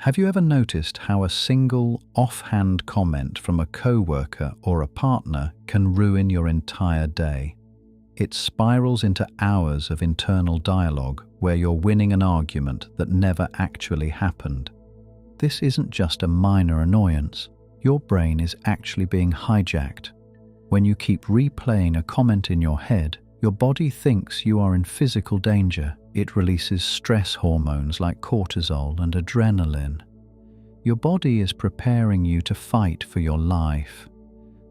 Have you ever noticed how a single offhand comment from a coworker or a partner can ruin your entire day? It spirals into hours of internal dialogue where you're winning an argument that never actually happened. This isn't just a minor annoyance. Your brain is actually being hijacked. When you keep replaying a comment in your head, your body thinks you are in physical danger. It releases stress hormones like cortisol and adrenaline. Your body is preparing you to fight for your life.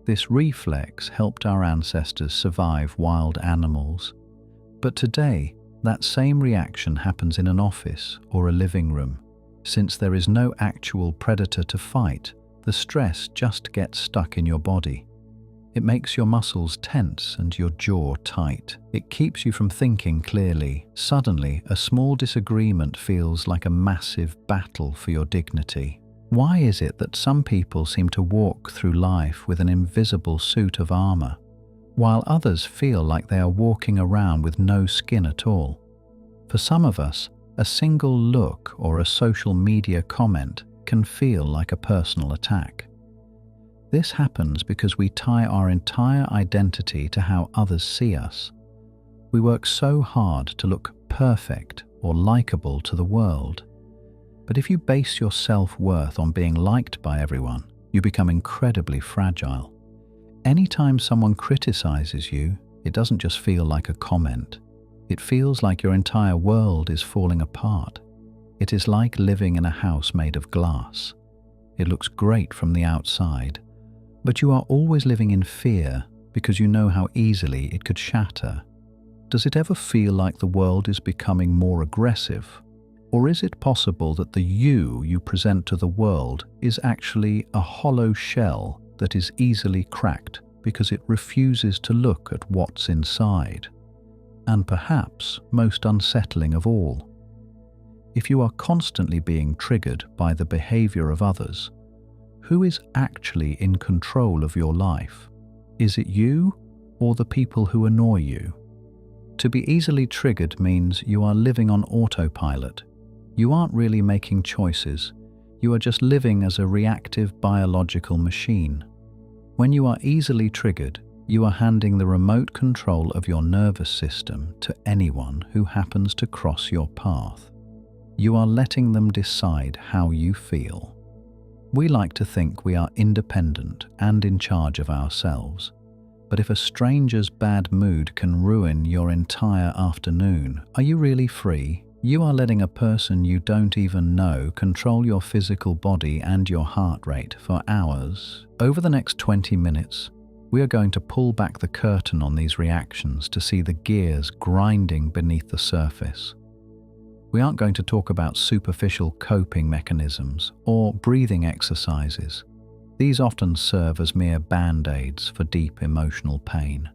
This reflex helped our ancestors survive wild animals. But today, that same reaction happens in an office or a living room. Since there is no actual predator to fight, the stress just gets stuck in your body. It makes your muscles tense and your jaw tight. It keeps you from thinking clearly. Suddenly, a small disagreement feels like a massive battle for your dignity. Why is it that some people seem to walk through life with an invisible suit of armor, while others feel like they are walking around with no skin at all? For some of us, a single look or a social media comment can feel like a personal attack. This happens because we tie our entire identity to how others see us. We work so hard to look perfect or likable to the world. But if you base your self-worth on being liked by everyone, you become incredibly fragile. Anytime someone criticizes you, it doesn't just feel like a comment. It feels like your entire world is falling apart. It is like living in a house made of glass. It looks great from the outside, but you are always living in fear because you know how easily it could shatter. Does it ever feel like the world is becoming more aggressive? Or is it possible that the you present to the world is actually a hollow shell that is easily cracked because it refuses to look at what's inside? And perhaps most unsettling of all, if you are constantly being triggered by the behavior of others, who is actually in control of your life? Is it you or the people who annoy you? To be easily triggered means you are living on autopilot. You aren't really making choices. You are just living as a reactive biological machine. When you are easily triggered, you are handing the remote control of your nervous system to anyone who happens to cross your path. You are letting them decide how you feel. We like to think we are independent and in charge of ourselves. But if a stranger's bad mood can ruin your entire afternoon, are you really free? You are letting a person you don't even know control your physical body and your heart rate for hours. Over the next 20 minutes, we are going to pull back the curtain on these reactions to see the gears grinding beneath the surface. We aren't going to talk about superficial coping mechanisms or breathing exercises. These often serve as mere band-aids for deep emotional pain.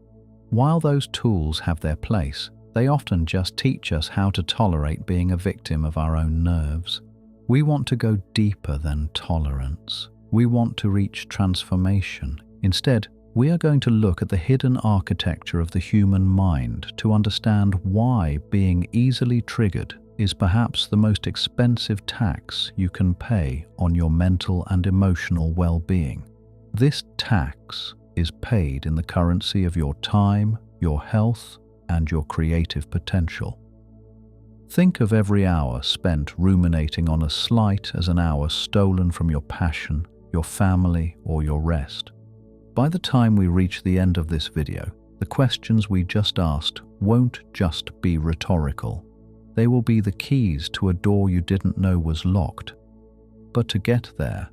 While those tools have their place, they often just teach us how to tolerate being a victim of our own nerves. We want to go deeper than tolerance. We want to reach transformation. Instead, we are going to look at the hidden architecture of the human mind to understand why being easily triggered is perhaps the most expensive tax you can pay on your mental and emotional well-being. This tax is paid in the currency of your time, your health, and your creative potential. Think of every hour spent ruminating on a slight as an hour stolen from your passion, your family, or your rest. By the time we reach the end of this video, the questions we just asked won't just be rhetorical. They will be the keys to a door you didn't know was locked. But to get there,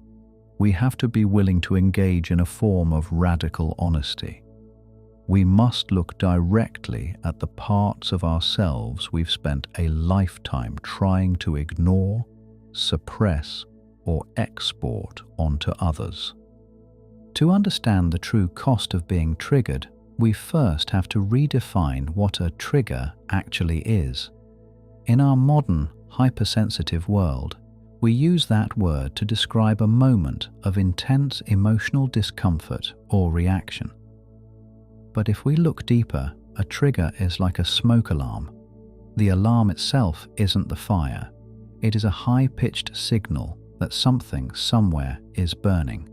we have to be willing to engage in a form of radical honesty. We must look directly at the parts of ourselves we've spent a lifetime trying to ignore, suppress, or export onto others. To understand the true cost of being triggered, we first have to redefine what a trigger actually is. In our modern, hypersensitive world, we use that word to describe a moment of intense emotional discomfort or reaction. But if we look deeper, a trigger is like a smoke alarm. The alarm itself isn't the fire. It is a high-pitched signal that something somewhere is burning.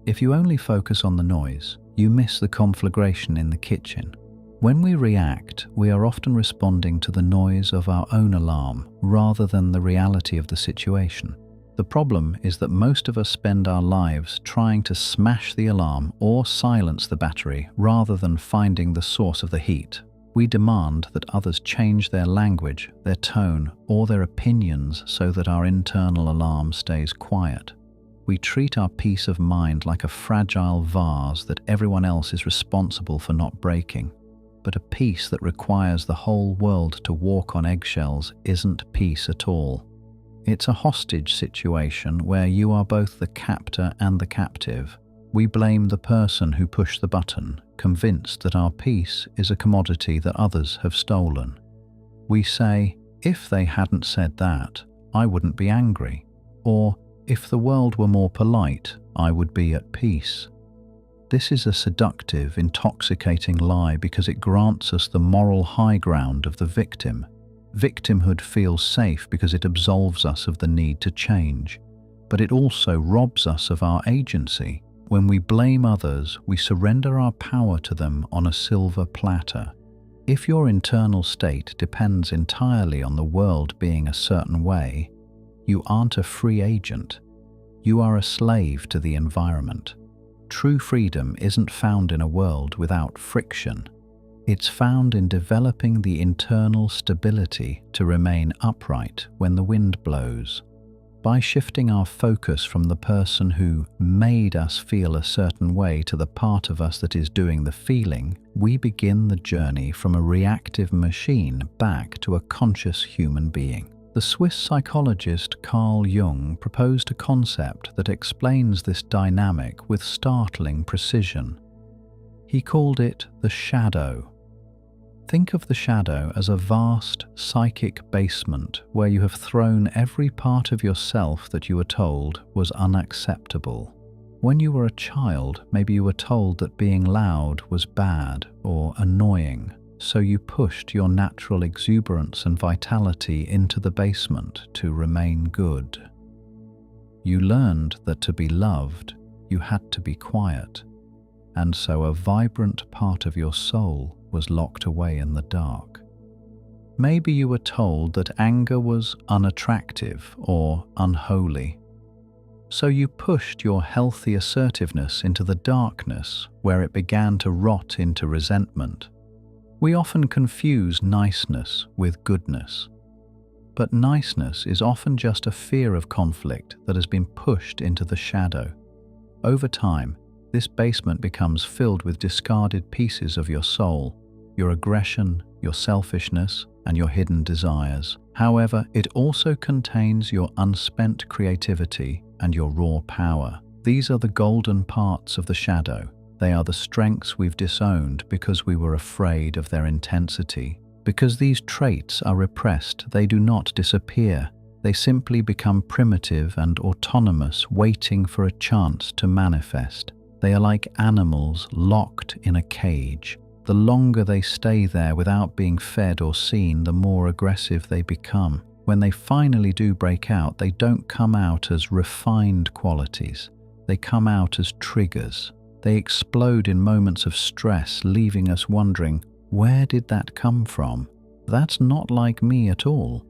If you only focus on the noise, you miss the conflagration in the kitchen. When we react, we are often responding to the noise of our own alarm rather than the reality of the situation. The problem is that most of us spend our lives trying to smash the alarm or silence the battery rather than finding the source of the heat. We demand that others change their language, their tone, or their opinions so that our internal alarm stays quiet. We treat our peace of mind like a fragile vase that everyone else is responsible for not breaking. But a peace that requires the whole world to walk on eggshells isn't peace at all. It's a hostage situation where you are both the captor and the captive. We blame the person who pushed the button, convinced that our peace is a commodity that others have stolen. We say, if they hadn't said that, I wouldn't be angry. Or, if the world were more polite, I would be at peace. This is a seductive, intoxicating lie because it grants us the moral high ground of the victim. Victimhood feels safe because it absolves us of the need to change, but it also robs us of our agency. When we blame others, we surrender our power to them on a silver platter. If your internal state depends entirely on the world being a certain way, you aren't a free agent. You are a slave to the environment. True freedom isn't found in a world without friction. It's found in developing the internal stability to remain upright when the wind blows. By shifting our focus from the person who made us feel a certain way to the part of us that is doing the feeling, we begin the journey from a reactive machine back to a conscious human being. The Swiss psychologist Carl Jung proposed a concept that explains this dynamic with startling precision. He called it the shadow. Think of the shadow as a vast psychic basement where you have thrown every part of yourself that you were told was unacceptable. When you were a child, maybe you were told that being loud was bad or annoying. So you pushed your natural exuberance and vitality into the basement to remain good. You learned that to be loved, you had to be quiet, and so a vibrant part of your soul was locked away in the dark. Maybe you were told that anger was unattractive or unholy. So you pushed your healthy assertiveness into the darkness where it began to rot into resentment. We often confuse niceness with goodness, but niceness is often just a fear of conflict that has been pushed into the shadow. Over time, this basement becomes filled with discarded pieces of your soul, your aggression, your selfishness, and your hidden desires. However, it also contains your unspent creativity and your raw power. These are the golden parts of the shadow. They are the strengths we've disowned because we were afraid of their intensity. Because these traits are repressed, they do not disappear. They simply become primitive and autonomous, waiting for a chance to manifest. They are like animals locked in a cage. The longer they stay there without being fed or seen, the more aggressive they become. When they finally do break out, they don't come out as refined qualities. They come out as triggers. They explode in moments of stress, leaving us wondering, where did that come from? That's not like me at all.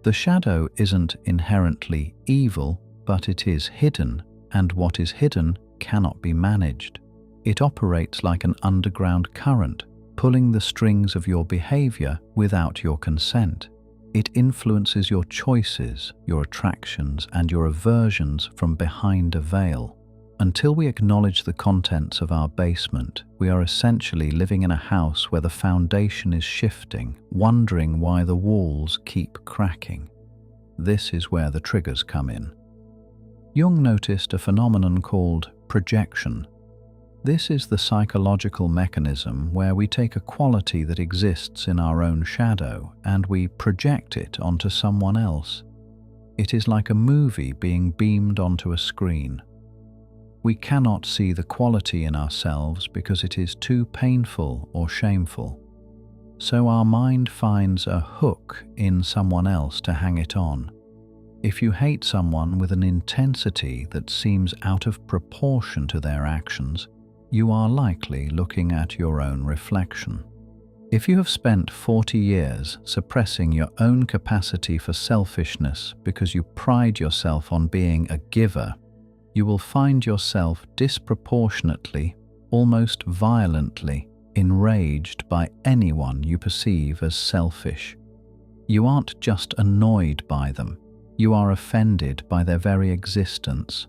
The shadow isn't inherently evil, but it is hidden, and what is hidden cannot be managed. It operates like an underground current, pulling the strings of your behavior without your consent. It influences your choices, your attractions, and your aversions from behind a veil. Until we acknowledge the contents of our basement, we are essentially living in a house where the foundation is shifting, wondering why the walls keep cracking. This is where the triggers come in. Jung noticed a phenomenon called projection. This is the psychological mechanism where we take a quality that exists in our own shadow and we project it onto someone else. It is like a movie being beamed onto a screen. We cannot see the quality in ourselves because it is too painful or shameful. So our mind finds a hook in someone else to hang it on. If you hate someone with an intensity that seems out of proportion to their actions, you are likely looking at your own reflection. If you have spent 40 years suppressing your own capacity for selfishness because you pride yourself on being a giver, you will find yourself disproportionately, almost violently, enraged by anyone you perceive as selfish. You aren't just annoyed by them, you are offended by their very existence.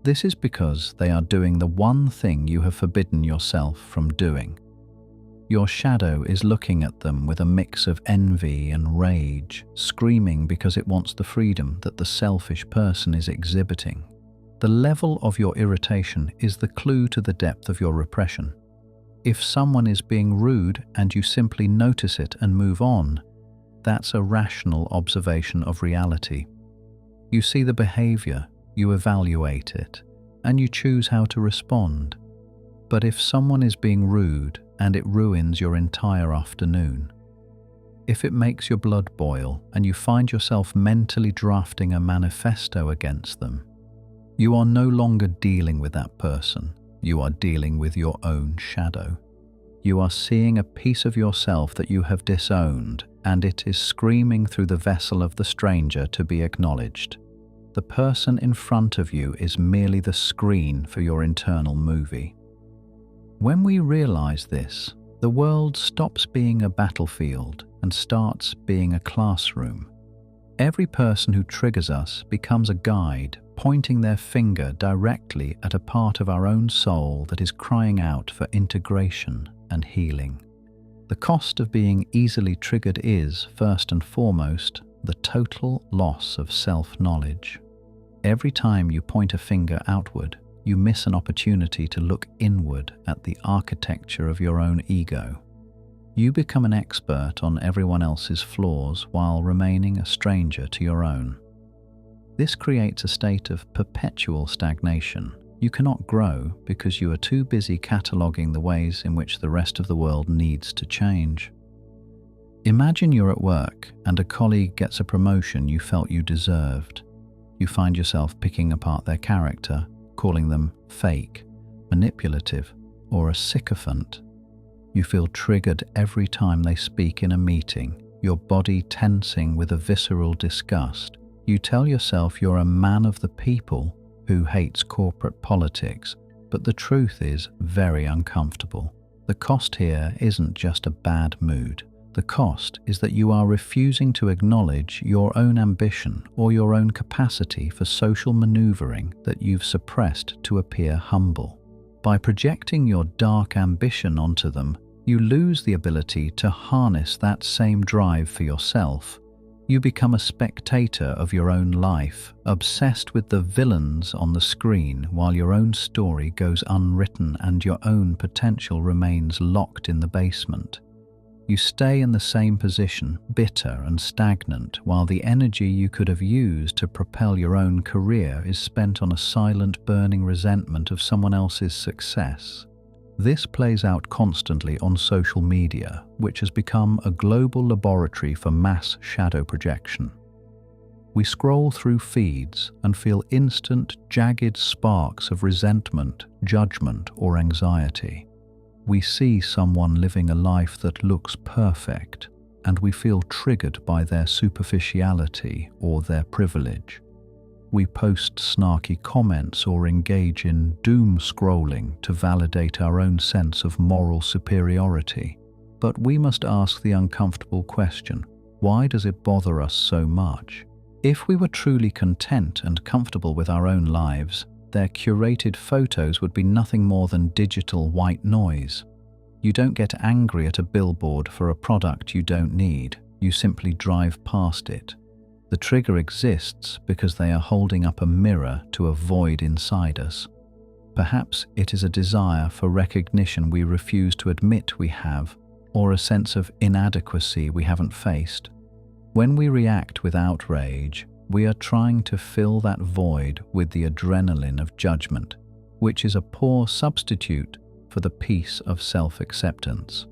This is because they are doing the one thing you have forbidden yourself from doing. Your shadow is looking at them with a mix of envy and rage, screaming because it wants the freedom that the selfish person is exhibiting. The level of your irritation is the clue to the depth of your repression. If someone is being rude and you simply notice it and move on, that's a rational observation of reality. You see the behavior, you evaluate it, and you choose how to respond. But if someone is being rude and it ruins your entire afternoon, if it makes your blood boil and you find yourself mentally drafting a manifesto against them, you are no longer dealing with that person, you are dealing with your own shadow. You are seeing a piece of yourself that you have disowned, and it is screaming through the vessel of the stranger to be acknowledged. The person in front of you is merely the screen for your internal movie. When we realize this, the world stops being a battlefield and starts being a classroom. Every person who triggers us becomes a guide, pointing their finger directly at a part of our own soul that is crying out for integration and healing. The cost of being easily triggered is, first and foremost, the total loss of self-knowledge. Every time you point a finger outward, you miss an opportunity to look inward at the architecture of your own ego. You become an expert on everyone else's flaws while remaining a stranger to your own. This creates a state of perpetual stagnation. You cannot grow because you are too busy cataloguing the ways in which the rest of the world needs to change. Imagine you're at work and a colleague gets a promotion you felt you deserved. You find yourself picking apart their character, calling them fake, manipulative, or a sycophant. You feel triggered every time they speak in a meeting, your body tensing with a visceral disgust. You tell yourself you're a man of the people who hates corporate politics, but the truth is very uncomfortable. The cost here isn't just a bad mood. The cost is that you are refusing to acknowledge your own ambition or your own capacity for social maneuvering that you've suppressed to appear humble. By projecting your dark ambition onto them, you lose the ability to harness that same drive for yourself. You become a spectator of your own life, obsessed with the villains on the screen while your own story goes unwritten and your own potential remains locked in the basement. You stay in the same position, bitter and stagnant, while the energy you could have used to propel your own career is spent on a silent, burning resentment of someone else's success. This plays out constantly on social media, which has become a global laboratory for mass shadow projection. We scroll through feeds and feel instant, jagged sparks of resentment, judgment, or anxiety. We see someone living a life that looks perfect, and we feel triggered by their superficiality or their privilege. We post snarky comments or engage in doom scrolling to validate our own sense of moral superiority. But we must ask the uncomfortable question, why does it bother us so much? If we were truly content and comfortable with our own lives, their curated photos would be nothing more than digital white noise. You don't get angry at a billboard for a product you don't need, you simply drive past it. The trigger exists because they are holding up a mirror to a void inside us. Perhaps it is a desire for recognition we refuse to admit we have, or a sense of inadequacy we haven't faced. When we react with outrage, we are trying to fill that void with the adrenaline of judgment, which is a poor substitute for the peace of self-acceptance.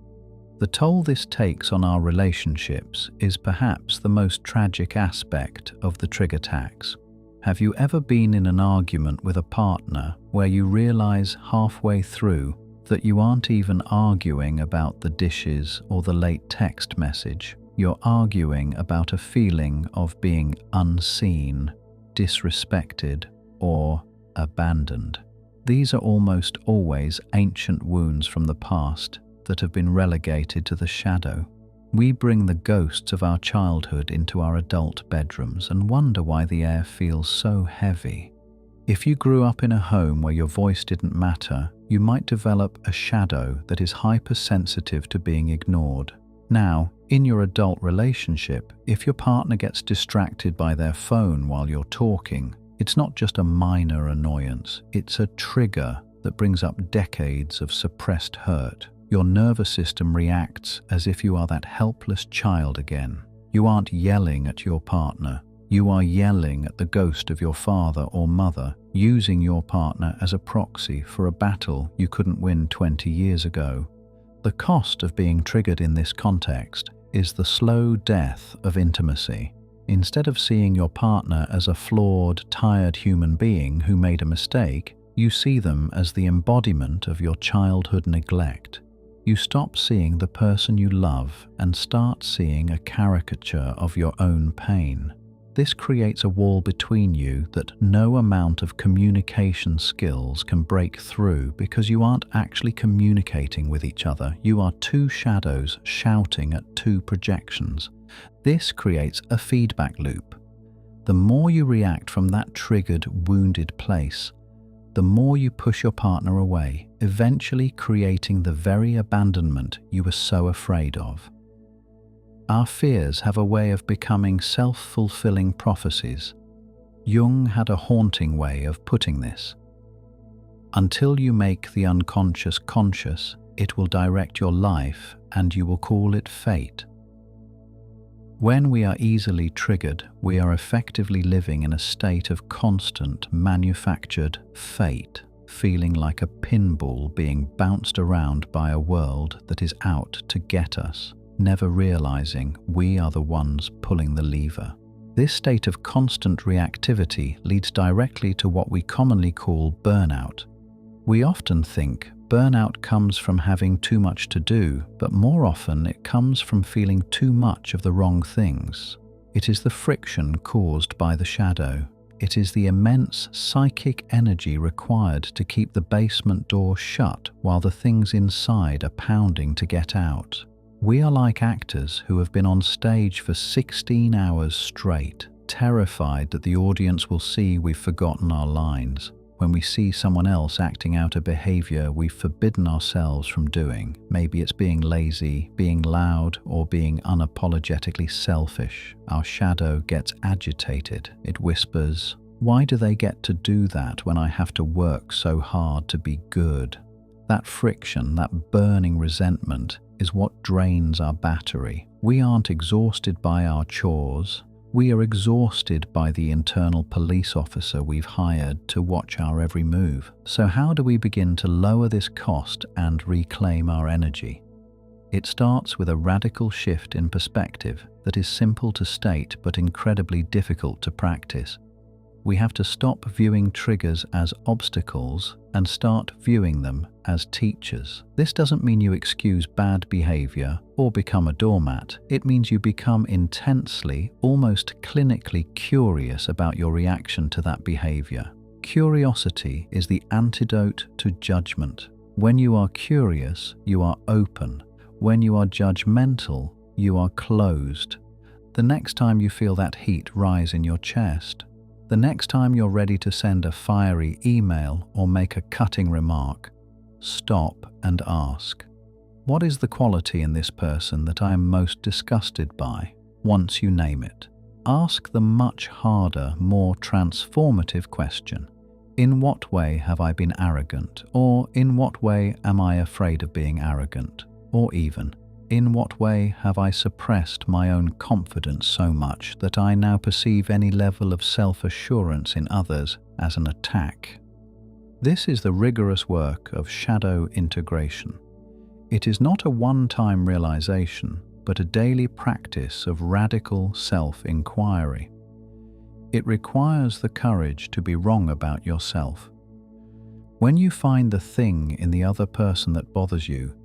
The toll this takes on our relationships is perhaps the most tragic aspect of the trigger tax. Have you ever been in an argument with a partner where you realize halfway through that you aren't even arguing about the dishes or the late text message? You're arguing about a feeling of being unseen, disrespected, or abandoned. These are almost always ancient wounds from the past that have been relegated to the shadow. We bring the ghosts of our childhood into our adult bedrooms and wonder why the air feels so heavy. If you grew up in a home where your voice didn't matter, you might develop a shadow that is hypersensitive to being ignored. Now, in your adult relationship, if your partner gets distracted by their phone while you're talking, it's not just a minor annoyance, it's a trigger that brings up decades of suppressed hurt. Your nervous system reacts as if you are that helpless child again. You aren't yelling at your partner. You are yelling at the ghost of your father or mother, using your partner as a proxy for a battle you couldn't win 20 years ago. The cost of being triggered in this context is the slow death of intimacy. Instead of seeing your partner as a flawed, tired human being who made a mistake, you see them as the embodiment of your childhood neglect. You stop seeing the person you love and start seeing a caricature of your own pain. This creates a wall between you that no amount of communication skills can break through because you aren't actually communicating with each other. You are two shadows shouting at two projections. This creates a feedback loop. The more you react from that triggered, wounded place, the more you push your partner away, eventually creating the very abandonment you were so afraid of. Our fears have a way of becoming self-fulfilling prophecies. Jung had a haunting way of putting this. Until you make the unconscious conscious, it will direct your life and you will call it fate. When we are easily triggered, we are effectively living in a state of constant, manufactured fate, feeling like a pinball being bounced around by a world that is out to get us, never realizing we are the ones pulling the lever. This state of constant reactivity leads directly to what we commonly call burnout. We often think burnout comes from having too much to do, but more often it comes from feeling too much of the wrong things. It is the friction caused by the shadow. It is the immense psychic energy required to keep the basement door shut while the things inside are pounding to get out. We are like actors who have been on stage for 16 hours straight, terrified that the audience will see we've forgotten our lines. When we see someone else acting out a behavior we've forbidden ourselves from doing, maybe it's being lazy, being loud, or being unapologetically selfish, our shadow gets agitated. It whispers, "Why do they get to do that when I have to work so hard to be good?" That friction, that burning resentment, is what drains our battery. We aren't exhausted by our chores. We are exhausted by the internal police officer we've hired to watch our every move. So how do we begin to lower this cost and reclaim our energy? It starts with a radical shift in perspective that is simple to state but incredibly difficult to practice. We have to stop viewing triggers as obstacles and start viewing them as teachers. This doesn't mean you excuse bad behavior or become a doormat. It means you become intensely, almost clinically curious about your reaction to that behavior. Curiosity is the antidote to judgment. When you are curious, you are open. When you are judgmental, you are closed. The next time you feel that heat rise in your chest, the next time you're ready to send a fiery email or make a cutting remark, stop and ask, what is the quality in this person that I am most disgusted by? Once you name it, ask the much harder, more transformative question. In what way have I been arrogant? Or in what way am I afraid of being arrogant? Or even, in what way have I suppressed my own confidence so much that I now perceive any level of self-assurance in others as an attack? This is the rigorous work of shadow integration. It is not a one-time realization, but a daily practice of radical self-inquiry. It requires the courage to be wrong about yourself. When you find the thing in the other person that bothers you,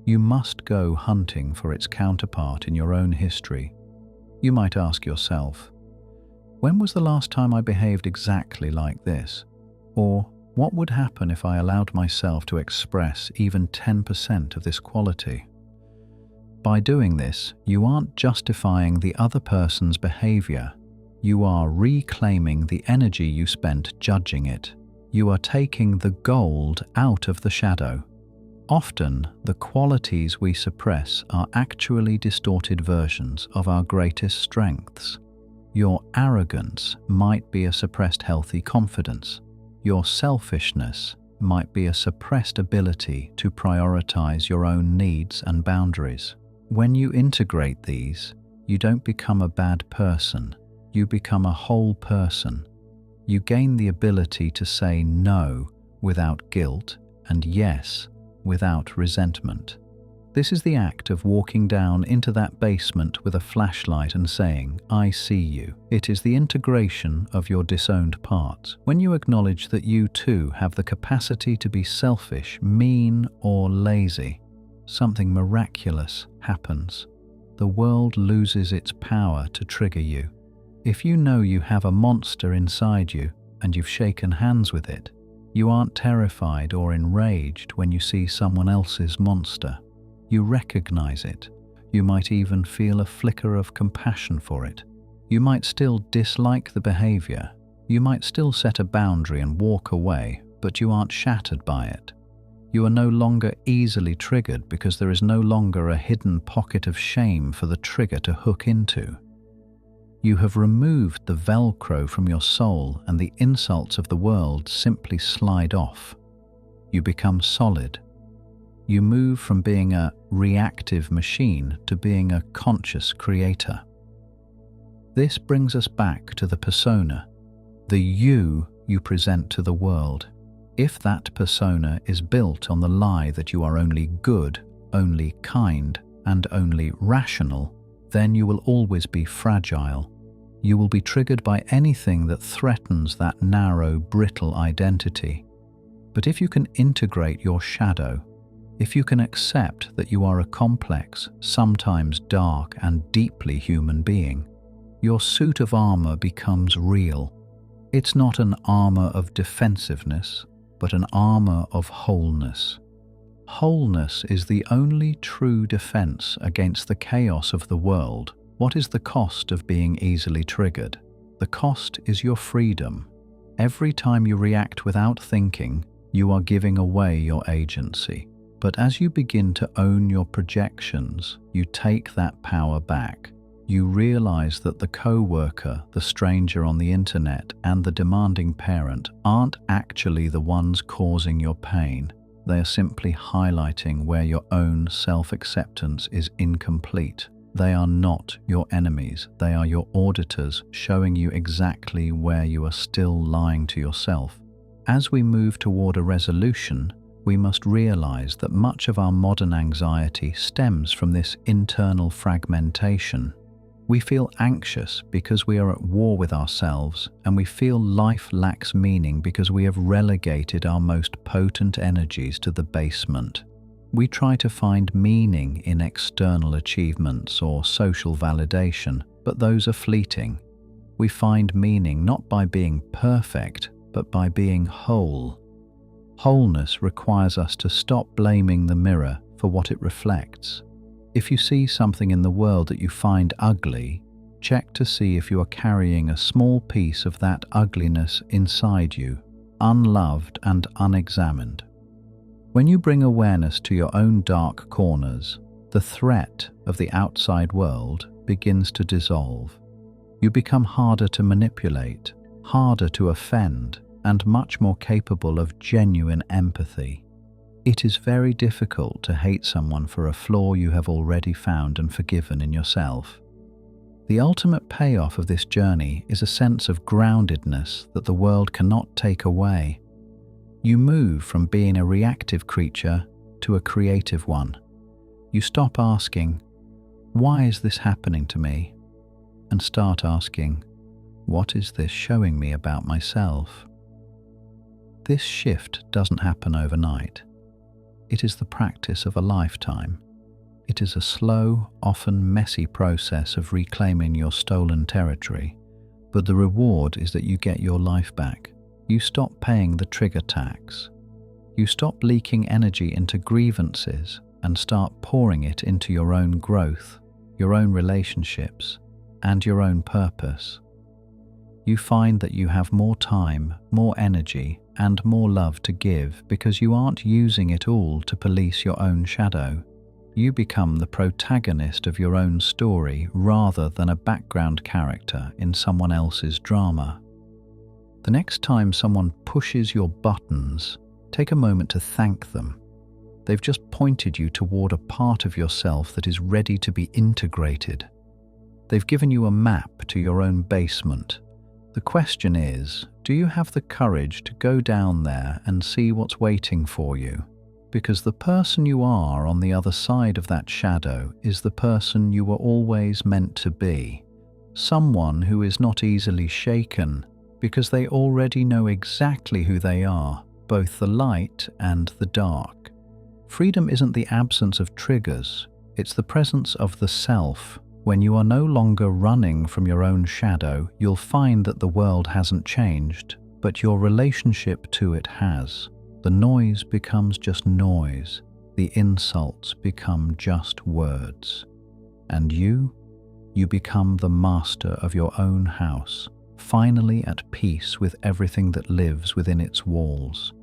you must go hunting for its counterpart in your own history. You might ask yourself, when was the last time I behaved exactly like this? Or, what would happen if I allowed myself to express even 10% of this quality? By doing this, you aren't justifying the other person's behavior. You are reclaiming the energy you spent judging it. You are taking the gold out of the shadow. Often, the qualities we suppress are actually distorted versions of our greatest strengths. Your arrogance might be a suppressed healthy confidence. Your selfishness might be a suppressed ability to prioritize your own needs and boundaries. When you integrate these, you don't become a bad person. You become a whole person. You gain the ability to say no without guilt and yes without resentment. This is the act of walking down into that basement with a flashlight and saying, "I see you." It is the integration of your disowned parts. When you acknowledge that you too have the capacity to be selfish, mean, or lazy, something miraculous happens. The world loses its power to trigger you. If you know you have a monster inside you and you've shaken hands with it, you aren't terrified or enraged when you see someone else's monster. You recognize it. You might even feel a flicker of compassion for it. You might still dislike the behavior. You might still set a boundary and walk away, but you aren't shattered by it. You are no longer easily triggered because there is no longer a hidden pocket of shame for the trigger to hook into. You have removed the Velcro from your soul and the insults of the world simply slide off. You become solid. You move from being a reactive machine to being a conscious creator. This brings us back to the persona, the you present to the world. If that persona is built on the lie that you are only good, only kind, and only rational, then you will always be fragile. You will be triggered by anything that threatens that narrow, brittle identity. But if you can integrate your shadow, if you can accept that you are a complex, sometimes dark and deeply human being, your suit of armor becomes real. It's not an armor of defensiveness, but an armor of wholeness. Wholeness is the only true defense against the chaos of the world. What is the cost of being easily triggered? The cost is your freedom. Every time you react without thinking, you are giving away your agency. But as you begin to own your projections, you take that power back. You realize that the co-worker, the stranger on the internet, and the demanding parent aren't actually the ones causing your pain. They are simply highlighting where your own self-acceptance is incomplete. They are not your enemies. They are your auditors, showing you exactly where you are still lying to yourself. As we move toward a resolution, we must realize that much of our modern anxiety stems from this internal fragmentation. We feel anxious because we are at war with ourselves, and we feel life lacks meaning because we have relegated our most potent energies to the basement. We try to find meaning in external achievements or social validation, but those are fleeting. We find meaning not by being perfect, but by being whole. Wholeness requires us to stop blaming the mirror for what it reflects. If you see something in the world that you find ugly, check to see if you are carrying a small piece of that ugliness inside you, unloved and unexamined. When you bring awareness to your own dark corners, the threat of the outside world begins to dissolve. You become harder to manipulate, harder to offend, and much more capable of genuine empathy. It is very difficult to hate someone for a flaw you have already found and forgiven in yourself. The ultimate payoff of this journey is a sense of groundedness that the world cannot take away. You move from being a reactive creature to a creative one. You stop asking, "Why is this happening to me?" and start asking, "What is this showing me about myself?" This shift doesn't happen overnight. It is the practice of a lifetime. It is a slow, often messy process of reclaiming your stolen territory, but the reward is that you get your life back. You stop paying the trigger tax. You stop leaking energy into grievances and start pouring it into your own growth, your own relationships, and your own purpose. You find that you have more time, more energy, and more love to give because you aren't using it all to police your own shadow. You become the protagonist of your own story rather than a background character in someone else's drama. The next time someone pushes your buttons, take a moment to thank them. They've just pointed you toward a part of yourself that is ready to be integrated. They've given you a map to your own basement. The question is, do you have the courage to go down there and see what's waiting for you? Because the person you are on the other side of that shadow is the person you were always meant to be. Someone who is not easily shaken because they already know exactly who they are, both the light and the dark. Freedom isn't the absence of triggers, it's the presence of the self. When you are no longer running from your own shadow, you'll find that the world hasn't changed, but your relationship to it has. The noise becomes just noise. The insults become just words. And you become the master of your own house, finally at peace with everything that lives within its walls.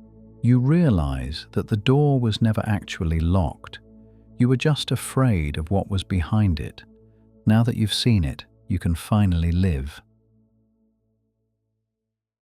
You realize that the door was never actually locked. You were just afraid of what was behind it. Now that you've seen it, you can finally live.